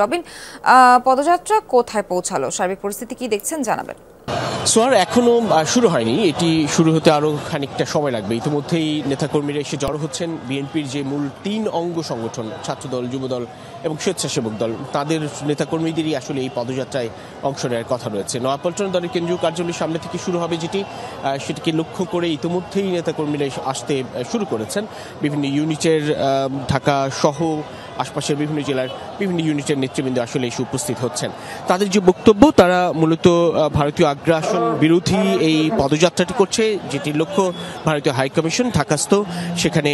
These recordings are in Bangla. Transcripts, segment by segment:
রবিন, পদযাত্রা কোথায় পৌঁছালো? সার্বিক পরিস্থিতি কি দেখছেন জানাবেন। সোয়ার এখনো শুরু হয়নি, এটি শুরু হতে আরো খানিকটা সময় লাগবে। ইতিমধ্যেই নেতাকর্মীরা এসে জড়ো হচ্ছেন। বিএনপির যে মূল 3 অঙ্গ সংগঠন, ছাত্রদল, যুবদল এবং স্বেচ্ছাসেবক দল, তাদের নেতাকর্মীদেরই আসলে এই পদযাত্রায় অংশ নেওয়ার কথা রয়েছে। নয়াপল্টন দলের কেন্দ্রীয় কার্যালয়ের সামনে থেকে শুরু হবে সেটিকে লক্ষ্য করে ইতিমধ্যেই নেতাকর্মীরা আসতে শুরু করেছেন। বিভিন্ন ইউনিটের, ঢাকা সহ আশপাশের বিভিন্ন জেলার বিভিন্ন ইউনিটের নেতৃবৃন্দ আসলে এসে উপস্থিত হচ্ছেন। তাদের যে বক্তব্য, তারা মূলত ভারতীয় আগ্রাসন বিরোধী এই পদযাত্রাটি করছে, যেটির লক্ষ্য ভারতীয় হাইকমিশন ঢাকাস্থ। সেখানে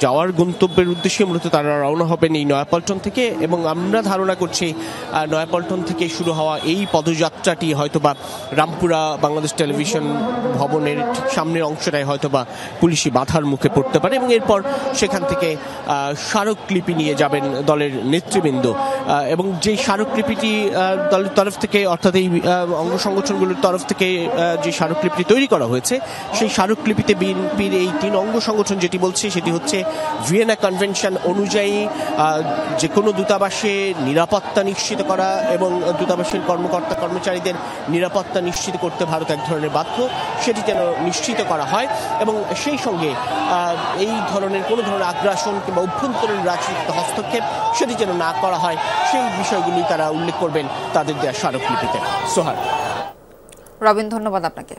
যাওয়ার গন্তব্যের উদ্দেশ্যে মূলত তারা রওনা হবেন এই নয়াপল্টন থেকে, এবং আমরা ধারণা করছি নয়াপল্টন থেকে শুরু হওয়া এই পদযাত্রাটি হয়তোবা রামপুরা বাংলাদেশ টেলিভিশন ভবনের ঠিক সামনের অংশটায় হয়তোবা পুলিশি বাধার মুখে পড়তে পারে, এবং এরপর সেখান থেকে স্মারকলিপি নিয়ে যাবেন দলের নেতৃবৃন্দ। এবং যে স্মারকলিপিটি দলের তরফ থেকে, অর্থাৎ এই অঙ্গ সংগঠনগুলোর তরফ থেকে যে স্মারকলিপিটি তৈরি করা হয়েছে, সেই স্মারকলিপিতে বিএনপির এই 3 অঙ্গ সংগঠন যেটি বলছে সেটি হচ্ছে ভিয়েনা কনভেনশন অনুযায়ী যে কোনো দূতাবাসে নিরাপত্তা নিশ্চিত করা এবং দূতাবাসের কর্মকর্তা কর্মচারীদের নিরাপত্তা নিশ্চিত করতে ভারত এক ধরনের বাধ্য, সেটি যেন নিশ্চিত করা হয়, এবং সেই সঙ্গে এই ধরনের কোনো ধরনের আগ্রাসন কিংবা অভ্যন্তরীণ রাজনীতিতে হস্তক্ষেপ সেটি যেন না করা হয়, সেই বিষয়গুলি তারা উল্লেখ করবেন তাদের দেওয়া স্মারকলিপিতে। সোহার। রবিন, ধন্যবাদ আপনাকে।